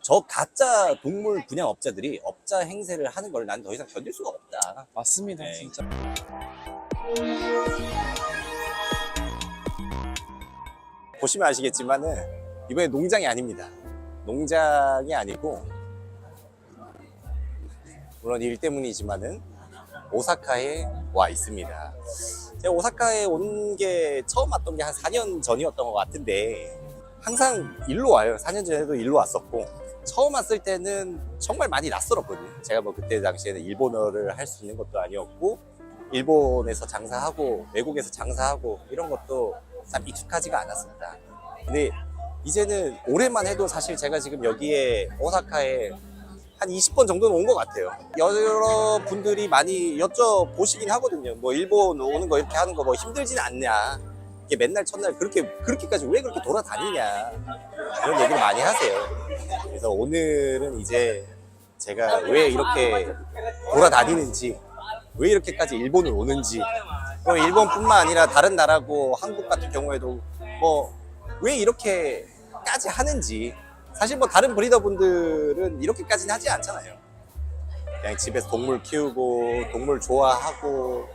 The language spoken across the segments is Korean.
저 가짜 동물 분양업자들이 업자 행세를 하는 걸 난 더 이상 견딜 수가 없다. 맞습니다, 네. 진짜. 보시면 아시겠지만은 이번에 농장이 아닙니다. 농장이 아니고 물론 일 때문이지만은 오사카에 와 있습니다. 제가 오사카에 온 게 처음 왔던 게 한 4년 전이었던 것 같은데 항상 일로 와요. 4년 전에도 일로 왔었고 처음 왔을 때는 정말 많이 낯설었거든요. 제가 뭐 그때 당시에는 일본어를 할 수 있는 것도 아니었고 일본에서 장사하고 외국에서 장사하고 이런 것도 참 익숙하지가 않았습니다. 근데 이제는 올해만 해도 사실 제가 지금 여기에 오사카에 한 20번 정도는 온 것 같아요. 여러 분들이 많이 여쭤보시긴 하거든요. 뭐 일본 오는 거 이렇게 하는 거 뭐 힘들진 않냐. 이게 맨날 첫날 그렇게까지 왜 그렇게 돌아다니냐. 이런 얘기를 많이 하세요. 그래서 오늘은 이제 제가 왜 이렇게 돌아다니는지, 왜 이렇게까지 일본을 오는지, 또 일본뿐만 아니라 다른 나라고 한국 같은 경우에도 뭐 왜 이렇게까지 하는지. 사실 뭐 다른 브리더분들은 이렇게까지는 하지 않잖아요. 그냥 집에서 동물 키우고 동물 좋아하고.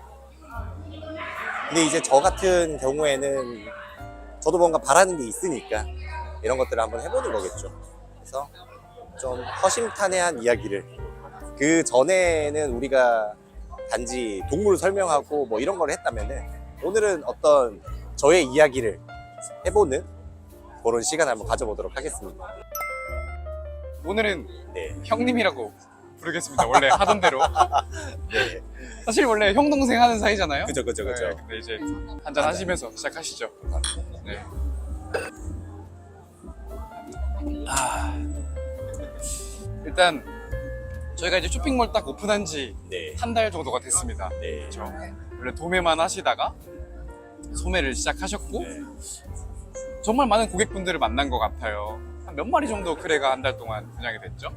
근데 이제 저 같은 경우에는 저도 뭔가 바라는 게 있으니까 이런 것들을 한번 해보는 거겠죠. 그래서 좀 허심탄회한 이야기를, 그 전에는 우리가 단지 동물 설명하고 뭐 이런 걸 했다면은 오늘은 어떤 저의 이야기를 해보는 그런 시간을 한번 가져보도록 하겠습니다. 오늘은 네. 형님이라고 부르겠습니다. 원래 하던 대로. 네. 사실 원래 형 동생 하는 사이잖아요. 그죠. 네, 근데 이제 한잔 하시면서 시작하시죠. 네. 일단 저희가 이제 쇼핑몰 딱 오픈한 지 네. 한 달 정도가 됐습니다. 네. 그렇죠. 원래 도매만 하시다가 소매를 시작하셨고 네. 정말 많은 고객분들을 만난 것 같아요. 한 몇 마리 정도 크레가 한 달 동안 분양이 됐죠?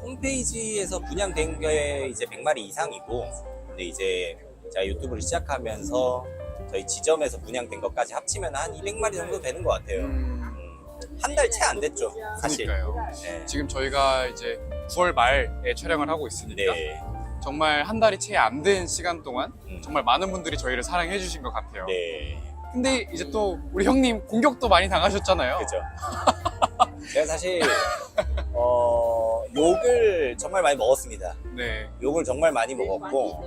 홈페이지에서 분양된 게 이제 100마리 이상이고, 근데 이제 제가 유튜브를 시작하면서 저희 지점에서 분양된 것까지 합치면 한 200마리 정도 되는 것 같아요. 한 달 채 안 됐죠, 사실. 그러니까요. 네. 지금 저희가 이제 9월 말에 촬영을 하고 있으니까 네. 정말 한 달이 채 안 된 시간 동안 음. 정말 많은 분들이 저희를 사랑해 주신 것 같아요. 네. 근데 이제 또 우리 형님 공격도 많이 당하셨잖아요. 그죠. 제가 사실, 욕을 정말 많이 먹었습니다. 네. 욕을 정말 많이 먹었고,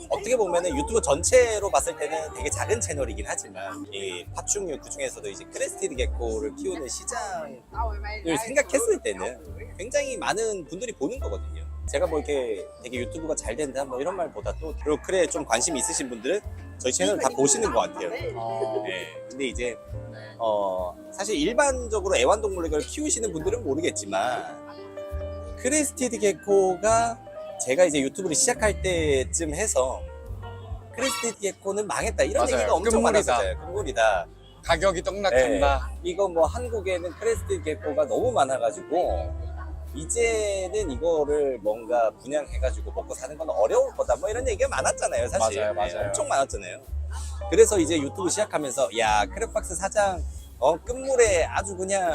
어떻게 보면은 유튜브 전체로 봤을 때는 되게 작은 채널이긴 하지만, 이 파충류 그 중에서도 이제 크레스티드 개코를 키우는 시장을 생각했을 때는 굉장히 많은 분들이 보는 거거든요. 제가 뭐 이렇게 되게 유튜브가 잘 된다 뭐 이런 말보다 또 로컬에 좀 관심 있으신 분들은 저희 채널 다 보시는 것 같아요. 네. 근데 이제 사실 일반적으로 애완동물을 키우시는 분들은 모르겠지만 크레스티드 개코가 제가 이제 유튜브를 시작할 때쯤 해서 크레스티드 개코는 망했다 이런 맞아요. 얘기가 엄청 끝물이다. 많았어요. 끝물이다. 가격이 떡락한다. 이거 뭐 한국에는 크레스티드 개코가 너무 많아가지고 이제는 이거를 뭔가 분양해가지고 먹고 사는 건 어려울 거다 뭐 이런 얘기가 많았잖아요, 사실. 맞아요. 엄청 많았잖아요. 그래서 이제 유튜브 시작하면서 야 크랩박스 사장 끝물에 아주 그냥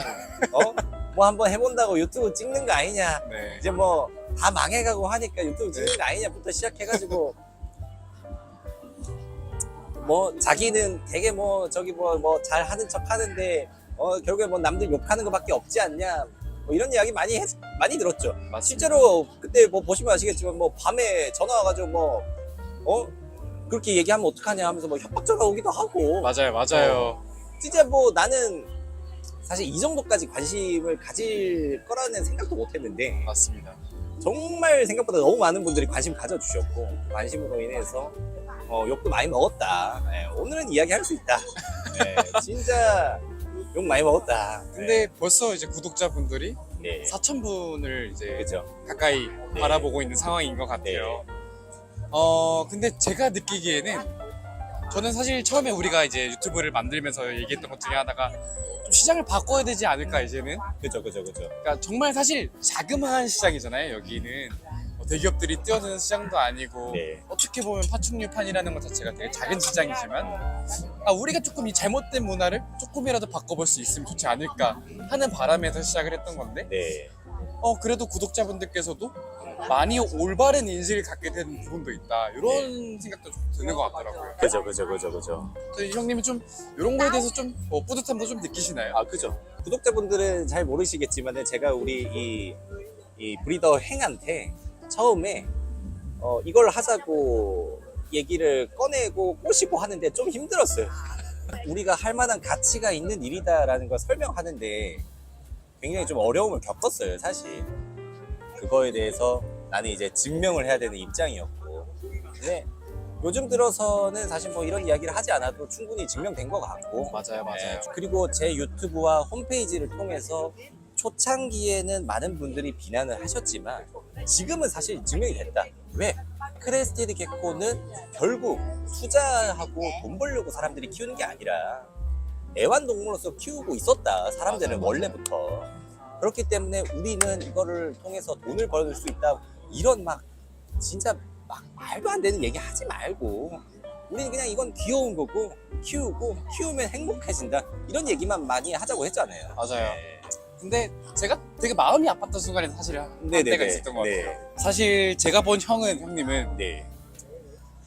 뭐 한번 해본다고 유튜브 찍는 거 아니냐. 네. 이제 뭐 다 망해가고 하니까 유튜브 찍는 거 아니냐부터 시작해가지고 뭐 자기는 되게 뭐 저기 뭐 잘하는 척 하는데 결국에 뭐 남들 욕하는 거밖에 없지 않냐 뭐 이런 이야기 많이 들었죠. 맞습니다. 실제로 그때 뭐 보시면 아시겠지만 뭐 밤에 전화 와가지고 뭐 그렇게 얘기하면 어떡하냐 하면서 뭐 협박자가 오기도 하고. 맞아요. 진짜 뭐 나는 사실 이 정도까지 관심을 가질 거라는 생각도 못 했는데 맞습니다. 정말 생각보다 너무 많은 분들이 관심 가져주셨고 관심으로 인해서 욕도 많이 먹었다. 네, 오늘은 이야기할 수 있다. 네, 진짜 욕 많이 먹었다. 근데 벌써 이제 구독자분들이 네. 4,000분을 이제 그죠. 가까이 네. 바라보고 있는 상황인 것 같아요. 근데 제가 느끼기에는 저는 사실 처음에 우리가 이제 유튜브를 만들면서 얘기했던 것 중에 하나가 좀 시장을 바꿔야 되지 않을까 이제는. 그죠. 그러니까 정말 사실 자그마한 시장이잖아요. 여기는 대기업들이 뛰어드는 시장도 아니고 네. 어떻게 보면 파충류판이라는 것 자체가 되게 작은 시장이지만 우리가 조금 이 잘못된 문화를 조금이라도 바꿔볼 수 있으면 좋지 않을까 하는 바람에서 시작을 했던 건데 네. 그래도 구독자분들께서도 많이 올바른 인식을 갖게 된 부분도 있다 이런 생각도 좀 드는 것 같더라고요. 그죠. 저희 형님은 좀 이런 거에 대해서 좀 뿌듯함도 좀 느끼시나요? 아, 그죠. 구독자분들은 잘 모르시겠지만 제가 우리 이 브리더 행한테 처음에 이걸 하자고 얘기를 꺼내고 꼬시고 하는데 좀 힘들었어요. 우리가 할 만한 가치가 있는 일이다라는 걸 설명하는데 굉장히 좀 어려움을 겪었어요, 사실. 그거에 대해서 나는 이제 증명을 해야 되는 입장이었고. 근데 요즘 들어서는 사실 뭐 이런 이야기를 하지 않아도 충분히 증명된 것 같고. 맞아요. 네, 그리고 제 유튜브와 홈페이지를 통해서 초창기에는 많은 분들이 비난을 하셨지만 지금은 사실 증명이 됐다. 왜? 크레스티드 게코는 결국 투자하고 돈 벌려고 사람들이 키우는 게 아니라 애완동물로서 키우고 있었다. 사람들은 맞아요. 원래부터. 그렇기 때문에 우리는 이거를 통해서 돈을 벌을 수 있다. 이런 막 진짜 막 말도 안 되는 얘기 하지 말고 우리는 그냥 이건 귀여운 거고 키우면 행복해진다. 이런 얘기만 많이 하자고 했잖아요. 맞아요. 네. 근데 제가 되게 마음이 아팠던 순간이 사실 한 때가 있었던 것 같아요. 사실 제가 본 형님은 네.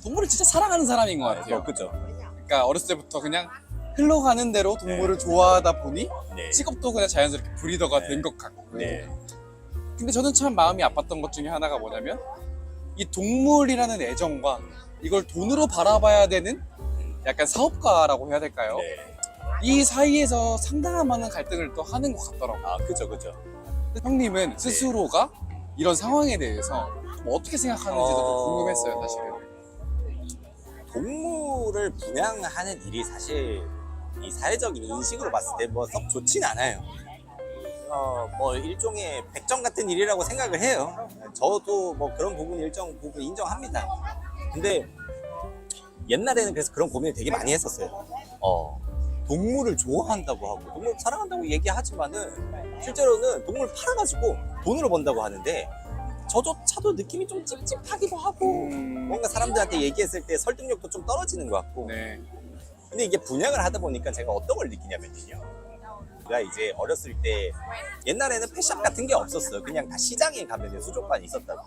동물을 진짜 사랑하는 사람인 것 같아요. 그죠. 그러니까 어렸을 때부터 그냥 흘러가는 대로 동물을 좋아하다 보니 네. 직업도 그냥 자연스럽게 브리더가 네. 된 것 같고. 네. 근데 저는 참 마음이 아팠던 것 중에 하나가 뭐냐면 이 동물이라는 애정과 이걸 돈으로 바라봐야 되는 약간 사업가라고 해야 될까요? 네. 이 사이에서 상당한 많은 갈등을 또 하는 것 같더라고요. 아, 그죠. 근데 형님은 스스로가 이런 상황에 대해서 뭐 어떻게 생각하는지도 좀 궁금했어요, 사실은. 동물을 분양하는 일이 사실 이 사회적인 인식으로 봤을 때 뭐 썩 좋진 않아요. 뭐 일종의 백정 같은 일이라고 생각을 해요. 저도 뭐 그런 부분 일정 부분 인정합니다. 근데 옛날에는 그래서 그런 고민을 되게 많이 했었어요. 동물을 좋아한다고 하고 동물 사랑한다고 얘기하지만은 실제로는 동물 팔아가지고 돈으로 번다고 하는데 저조차도 느낌이 좀 찝찝하기도 하고 뭔가 사람들한테 얘기했을 때 설득력도 좀 떨어지는 것 같고. 네. 근데 이게 분양을 하다 보니까 제가 어떤 걸 느끼냐면요. 제가 이제 어렸을 때 옛날에는 펫샵 같은 게 없었어요. 그냥 다 시장에 가면 수족관이 있었다고.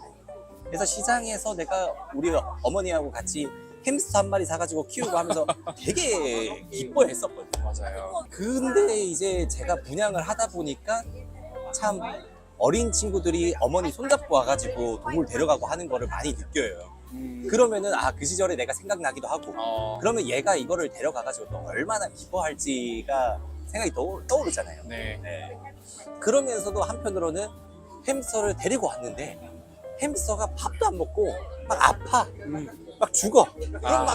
그래서 시장에서 내가 우리 어머니하고 같이 햄스터 한 마리 사가지고 키우고 하면서 되게 기뻐했었거든요. 맞아요. 근데 이제 제가 분양을 하다 보니까 참 어린 친구들이 어머니 손잡고 와가지고 동물 데려가고 하는 거를 많이 느껴요. 그러면은 그 시절에 내가 생각나기도 하고 그러면 얘가 이거를 데려가가지고 또 얼마나 기뻐할지가 생각이 떠오르잖아요. 네. 네. 그러면서도 한편으로는 햄스터를 데리고 왔는데 햄스터가 밥도 안 먹고 막 아파. 막 죽어. 그럼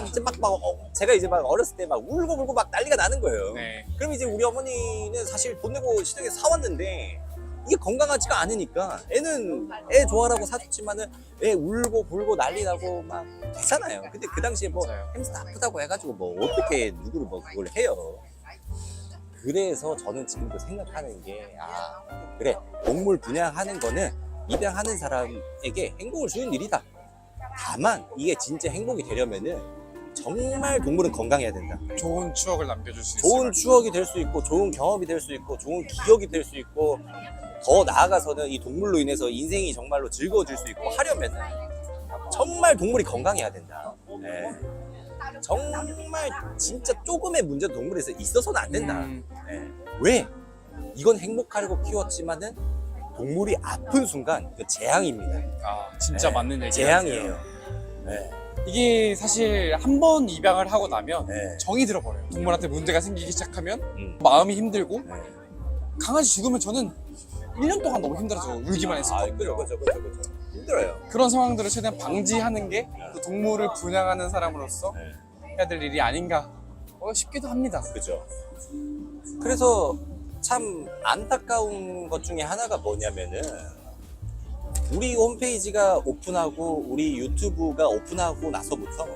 제가 이제 막 어렸을 때 막 울고 막 난리가 나는 거예요. 네. 그럼 이제 우리 어머니는 사실 돈 내고 시장에 사왔는데 이게 건강하지가 않으니까 애는 애 좋아라고 사줬지만은 애 울고 불고 난리 나고 막 되잖아요. 근데 그 당시에 뭐 맞아요. 햄스터 아프다고 해가지고 뭐 어떻게 누구를 뭐 그걸 해요. 그래서 저는 지금도 생각하는 게 그래 동물 분양하는 거는 입양하는 사람에게 행복을 주는 일이다. 다만 이게 진짜 행복이 되려면은 정말 동물은 건강해야 된다. 좋은 추억을 남겨줄 수 좋은 있어요. 추억이 될 수 있고 좋은 경험이 될 수 있고 좋은 기억이 될 수 있고 더 나아가서는 이 동물로 인해서 인생이 정말로 즐거워질 수 있고 하려면 정말 동물이 건강해야 된다. 네. 정말 진짜 조금의 문제도 동물에서 있어서는 안 된다. 네. 왜? 이건 행복하려고 키웠지만은 동물이 아픈 순간 그 재앙입니다. 진짜 네. 맞는 얘기예요. 재앙이에요. 네. 이게 사실 한 번 입양을 하고 나면 네. 정이 들어버려요. 동물한테 문제가 생기기 시작하면 마음이 마음이 힘들고 네. 강아지 죽으면 저는 1년 동안 너무 힘들어서 울기만 했었거든요. 그죠. 힘들어요. 그런 상황들을 최대한 방지하는 게 또 동물을 분양하는 사람으로서 네. 해야 될 일이 아닌가 싶기도 합니다. 그죠. 그래서 참 안타까운 것 중에 하나가 뭐냐면은 우리 홈페이지가 오픈하고 우리 유튜브가 오픈하고 나서부터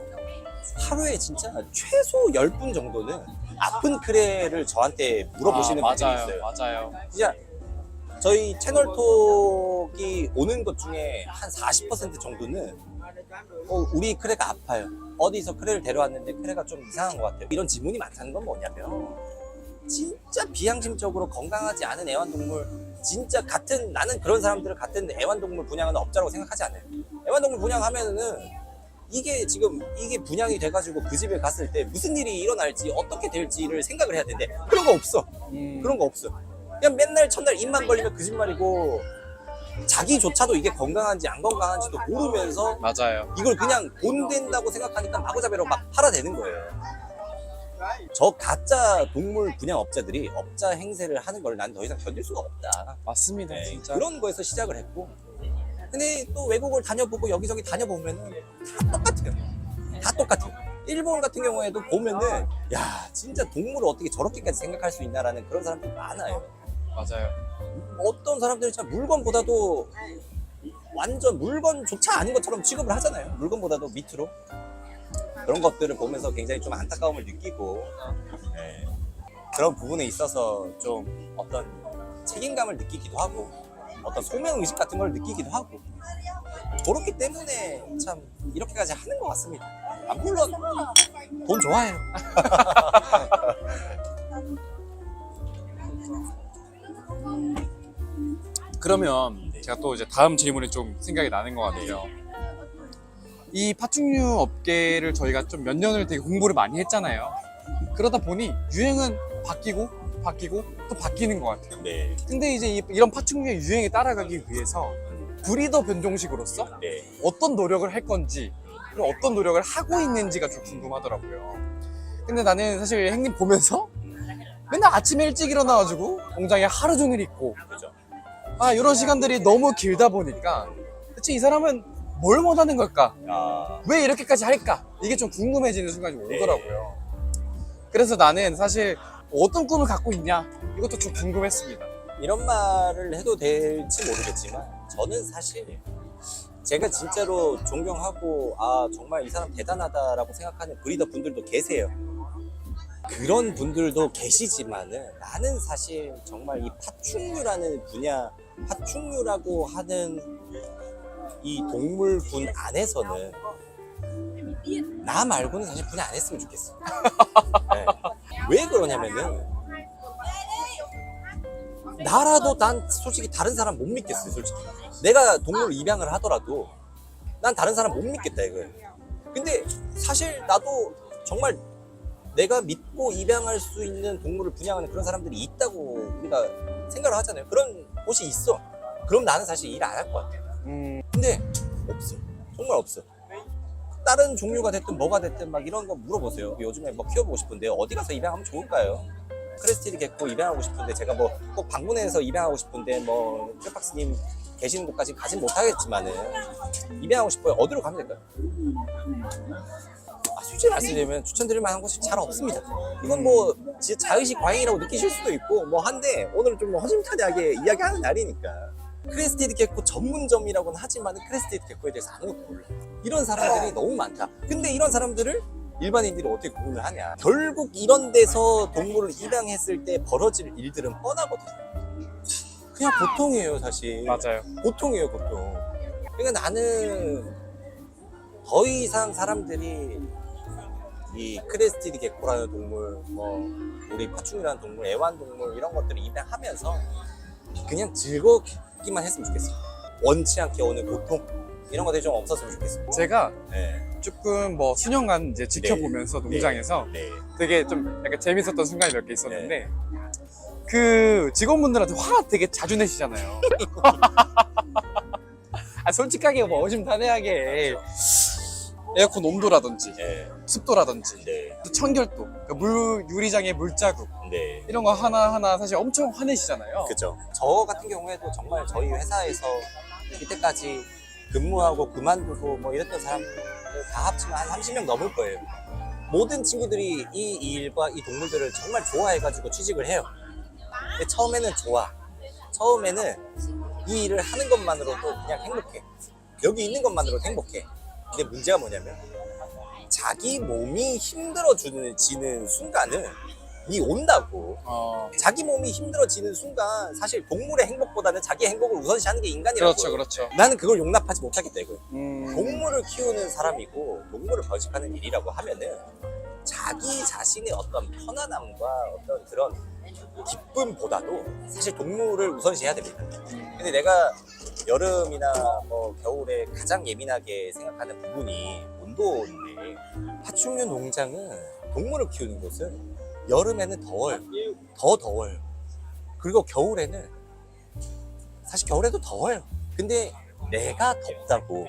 하루에 진짜 최소 10분 정도는 아픈 크레를 저한테 물어보시는 분들이 있어요. 맞아요. 진짜 저희 채널톡이 오는 것 중에 한 40% 정도는 우리 크레가 아파요. 어디서 크레를 데려왔는데 크레가 좀 이상한 것 같아요. 이런 질문이 많다는 건 뭐냐면 진짜 비양심적으로 건강하지 않은 애완동물, 진짜 나는 그런 사람들을 같은 애완동물 분양하는 업자라고 생각하지 않아요. 애완동물 분양하면은 이게 분양이 돼가지고 그 집에 갔을 때 무슨 일이 일어날지 어떻게 될지를 생각을 해야 되는데 그런 거 없어. 그런 거 없어. 그냥 맨날 첫날 입만 벌리면 거짓말이고 자기조차도 이게 건강한지 안 건강한지도 모르면서 맞아요. 이걸 그냥 돈 된다고 생각하니까 마구잡이로 막 팔아대는 거예요. 저 가짜 동물 분양 업자들이 업자 행세를 하는 걸 난 더 이상 견딜 수가 없다. 맞습니다. 네, 진짜. 그런 거에서 시작을 했고, 근데 또 외국을 다녀보고 여기저기 다녀보면은 다 똑같아요. 다 똑같아요. 일본 같은 경우에도 보면은 야 진짜 동물을 어떻게 저렇게까지 생각할 수 있나라는 그런 사람들이 많아요. 맞아요. 어떤 사람들은 진짜 물건보다도 완전 물건조차 아닌 것처럼 취급을 하잖아요. 물건보다도 밑으로. 그런 것들을 보면서 굉장히 좀 안타까움을 느끼고, 네. 그런 부분에 있어서 좀 어떤 책임감을 느끼기도 하고 어떤 소명의식 같은 걸 느끼기도 하고 그렇기 때문에 참 이렇게까지 하는 것 같습니다. 물론 돈 좋아해요. 그러면 제가 또 이제 다음 질문이 좀 생각이 나는 것 같아요. 이 파충류 업계를 저희가 좀 몇 년을 되게 공부를 많이 했잖아요. 그러다 보니 유행은 바뀌고 또 바뀌는 것 같아요. 네. 근데 이제 이런 파충류의 유행에 따라가기 위해서 브리더 변종식으로서 네. 어떤 노력을 할 건지 그리고 어떤 노력을 하고 있는지가 좀 궁금하더라고요. 근데 나는 사실 형님 보면서 맨날 아침에 일찍 일어나가지고 공장에 하루 종일 있고 그죠. 이런 시간들이 너무 길다 보니까 대체 이 사람은 뭘 원하는 걸까? 왜 이렇게까지 할까? 이게 좀 궁금해지는 순간이 오더라고요. 그래서 나는 사실 어떤 꿈을 갖고 있냐? 이것도 좀 궁금했습니다. 이런 말을 해도 될지 모르겠지만 저는 사실 제가 진짜로 존경하고 정말 이 사람 대단하다라고 생각하는 브리더 분들도 계세요. 그런 분들도 계시지만은 나는 사실 정말 이 파충류라는 분야, 파충류라고 하는 이 동물군 안에서는 나 말고는 사실 분야 안 했으면 좋겠어. 네. 왜 그러냐면은 나라도 난 솔직히 다른 사람 못 믿겠어요. 솔직히 내가 동물을 입양을 하더라도 난 다른 사람 못 믿겠다 이거예요. 근데 사실 나도 정말 내가 믿고 입양할 수 있는 동물을 분양하는 그런 사람들이 있다고 우리가 생각을 하잖아요. 그런 곳이 있어. 그럼 나는 사실 일 안 할 것 같아. 근데 없어. 정말 없어. 다른 종류가 됐든 뭐가 됐든 막 이런 거 물어보세요. 요즘에 뭐 키워보고 싶은데 어디 가서 입양하면 좋을까요? 크레스티드 개코 입양하고 싶은데 제가 뭐 꼭 방문해서 입양하고 싶은데 뭐 트레박스님 계시는 곳까지 가진 못하겠지만은 입양하고 싶어요. 어디로 가면 될까요? 솔직히 말씀드리면 추천드릴 만한 곳이 잘 없습니다. 이건 뭐 진짜 자의식 과잉이라고 느끼실 수도 있고 뭐 한데 오늘은 좀 허심탄회하게 이야기하는 날이니까 크레스티드 개코 전문점이라고는 하지만 크레스티드 개코에 대해서 아무것도 몰라요. 이런 사람들이 너무 많다. 근데 이런 사람들을 일반인들이 어떻게 구분을 하냐. 결국 이런 데서 동물을 입양했을 때 벌어질 일들은 뻔하거든요. 그냥 보통이에요 사실. 맞아요. 보통이에요 보통. 그러니까 나는 더 이상 사람들이 이 크레스티드 개코라는 동물, 뭐 우리 파충류라는 동물, 애완동물 이런 것들을 입양하면서 그냥 즐겁기만 했으면 좋겠어요. 원치 않게 오는 고통 이런 것들이 좀 없었으면 좋겠어요. 제가 네. 조금 뭐 수년간 이제 지켜보면서 농장에서 네. 되게 좀 약간 재밌었던 순간이 몇 개 있었는데 그 직원분들한테 화 되게 자주 내시잖아요. 솔직하게 뭐 어심탄회하게 에어컨 온도라든지 네. 습도라든지 네. 또 청결도, 그러니까 유리장의 물자국 네. 이런 거 하나하나 사실 엄청 화내시잖아요. 그죠. 저 같은 경우에도 정말 저희 회사에서 이때까지 근무하고 그만두고 뭐 이랬던 사람들 다 합치면 한 30명 넘을 거예요. 모든 친구들이 이 일과 이 동물들을 정말 좋아해가지고 취직을 해요. 근데 처음에는 좋아. 처음에는 이 일을 하는 것만으로도 그냥 행복해. 여기 있는 것만으로도 행복해. 근데 문제가 뭐냐면 자기 몸이 힘들어지는 순간은 온다고. 어, 자기 몸이 힘들어지는 순간 사실 동물의 행복보다는 자기 행복을 우선시하는 게 인간이라고. 그렇죠, 그렇죠. 나는 그걸 용납하지 못하겠다 이거예요. 음, 동물을 키우는 사람이고 동물을 번식하는 일이라고 하면은 자기 자신의 어떤 편안함과 어떤 그런 기쁨보다도 사실 동물을 우선시해야 됩니다. 근데 내가 여름이나 뭐 겨울에 가장 예민하게 생각하는 부분이 온도인데, 파충류 농장은 동물을 키우는 곳은 여름에는 더 더워요. 그리고 겨울에는 사실 겨울에도 더워요. 근데 내가 덥다고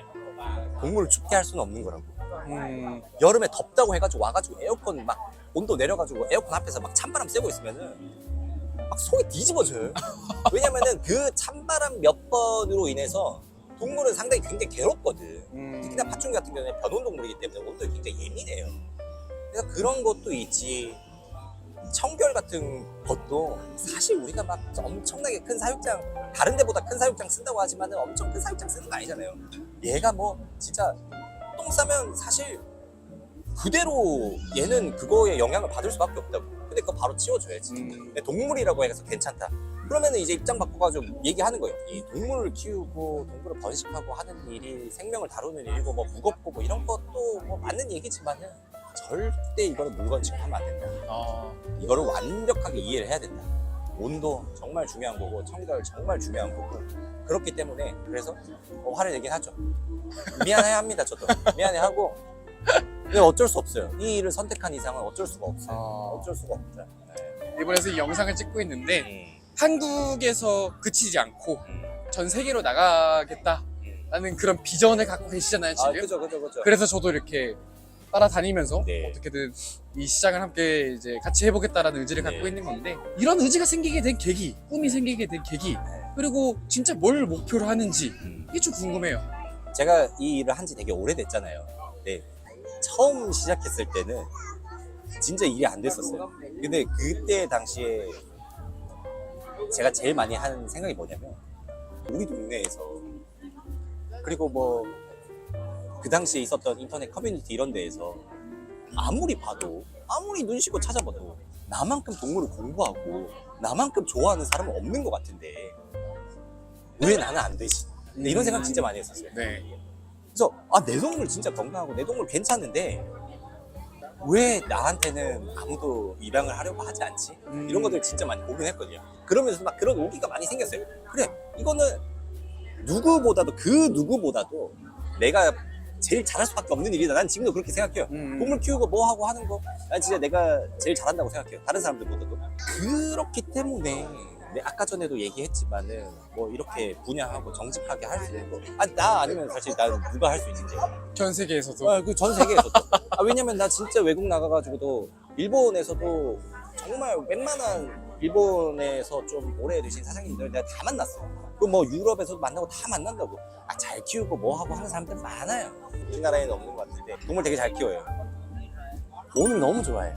동물을 춥게 할 수는 없는 거라고. 여름에 덥다고 해가지고 와가지고 에어컨 막 온도 내려가지고 에어컨 앞에서 막 찬바람 쐬고 있으면은 막 속이 뒤집어져요. 왜냐면은 그 찬바람 몇 번으로 인해서 동물은 상당히 굉장히 괴롭거든. 특히나 파충류 같은 경우는 변온동물이기 때문에 온도에 굉장히 예민해요. 그래서 그런 것도 있지. 청결 같은 것도 사실 우리가 막 엄청나게 큰 사육장, 다른 데보다 큰 사육장 쓴다고 하지만은 엄청 큰 사육장 쓰는 거 아니잖아요. 얘가 뭐 진짜 똥 싸면 사실 그대로 얘는 그거에 영향을 받을 수밖에 없다고. 근데 그거 바로 치워줘야지. 근데 동물이라고 해서 괜찮다. 그러면은 이제 입장 바꿔가지고 얘기하는 거예요. 이 동물을 키우고 동물을 번식하고 하는 일이 생명을 다루는 일이고 뭐 무겁고 뭐 이런 것도 뭐 맞는 얘기지만은 절대 이거를 물건식하면 안 된다. 이거를 완벽하게 이해를 해야 된다. 온도 정말 중요한 거고 청결 정말 중요한 거고, 그렇기 때문에 그래서 화를 내긴 하죠. 미안해합니다. 저도 미안해하고. 근데 어쩔 수 없어요. 이 일을 선택한 이상은 어쩔 수가 없어요. 어쩔 수가 없죠. 네. 일본에서 이 영상을 찍고 있는데 한국에서 그치지 않고 전 세계로 나가겠다라는 그런 비전을 갖고 계시잖아요, 지금. 그죠. 그래서 저도 이렇게 따라다니면서 네. 어떻게든 이 시장을 함께 이제 같이 해보겠다라는 의지를 갖고 네. 있는 건데, 이런 의지가 생기게 된 계기, 꿈이 생기게 된 계기, 그리고 진짜 뭘 목표로 하는지 이게 좀 궁금해요. 제가 이 일을 한 지 되게 오래됐잖아요. 네. 처음 시작했을 때는 진짜 일이 안 됐었어요. 근데 그때 당시에 제가 제일 많이 하는 생각이 뭐냐면, 우리 동네에서, 그리고 뭐 그 당시에 있었던 인터넷 커뮤니티 이런 데에서 아무리 봐도, 아무리 눈 씻고 찾아봐도 나만큼 동물을 공부하고 나만큼 좋아하는 사람은 없는 것 같은데 왜 나는 안 되지? 근데 이런 생각 진짜 많이 했었어요. 네. 그래서 내 동물 진짜 건강하고 내 동물 괜찮은데 왜 나한테는 아무도 입양을 하려고 하지 않지? 이런 것들 진짜 많이 고민했거든요. 그러면서 막 그런 오기가 많이 생겼어요. 그래, 이거는 누구보다도, 그 누구보다도 내가 제일 잘할 수밖에 없는 일이다. 난 지금도 그렇게 생각해요. 동물 키우고 뭐 하고 하는 거, 난 진짜 내가 제일 잘한다고 생각해요. 다른 사람들보다도. 그렇기 때문에 아까 전에도 얘기했지만은 뭐 이렇게 분야하고 정직하게 할 수 있는 거, 나 아니면 사실 난 누가 할 수 있는지. 전 세계에서도. 그 전 세계에서도. 왜냐면 나 진짜 외국 나가가지고도 일본에서도 정말 웬만한 일본에서 좀 오래 계신 사장님들 내가 다 만났어. 그 뭐 유럽에서도 만나고 다 만난다고. 잘 키우고 뭐 하고 하는 사람들 많아요. 우리나라에는 없는 것 같은데 동물 되게 잘 키워요. 돈을 너무 좋아해요.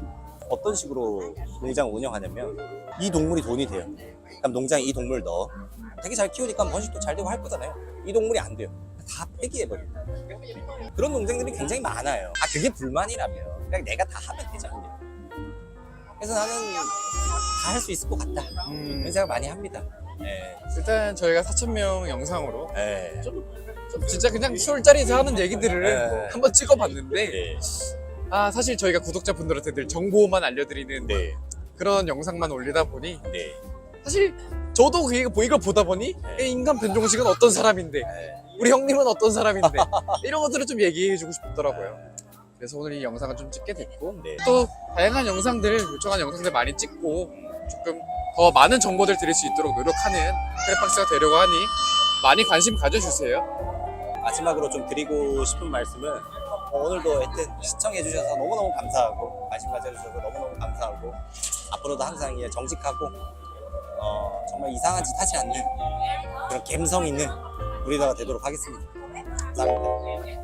어떤 식으로 농장 운영하냐면, 이 동물이 돈이 돼요. 그럼 농장에 이 동물 넣어. 되게 잘 키우니까 번식도 잘 되고 할 거잖아요. 이 동물이 안 돼요. 다 폐기해버려요. 그런 농장들이 굉장히 많아요. 그게 불만이라면 그냥 내가 다 하면 되잖아요. 그래서 나는 다 할 수 있을 것 같다. 그런 생각 많이 합니다. 네. 일단 저희가 4,000명 영상으로 네. 좀 진짜 그냥 술자리에서 하는 얘기들을 네. 한번 찍어봤는데, 네. 사실 저희가 구독자분들한테 늘 정보만 알려드리는 네. 그런 영상만 올리다 보니, 네. 사실 저도 이걸 보다 보니 네. 인간 변종식은 어떤 사람인데, 네. 우리 형님은 어떤 사람인데, 이런 것들을 좀 얘기해주고 싶더라고요. 그래서 오늘 이 영상을 좀 찍게 됐고, 네. 또 다양한 영상들, 요청한 영상들 많이 찍고 조금 더 많은 정보들 드릴 수 있도록 노력하는 크레팍스가 되려고 하니 많이 관심 가져주세요. 마지막으로 좀 드리고 싶은 말씀은, 오늘도 하여튼 시청해주셔서 너무너무 감사하고, 관심 가져주셔서 너무너무 감사하고, 앞으로도 항상 정직하고 정말 이상한 짓 하지 않는 그런 감성 있는 브리더가 되도록 하겠습니다. 감사합니다.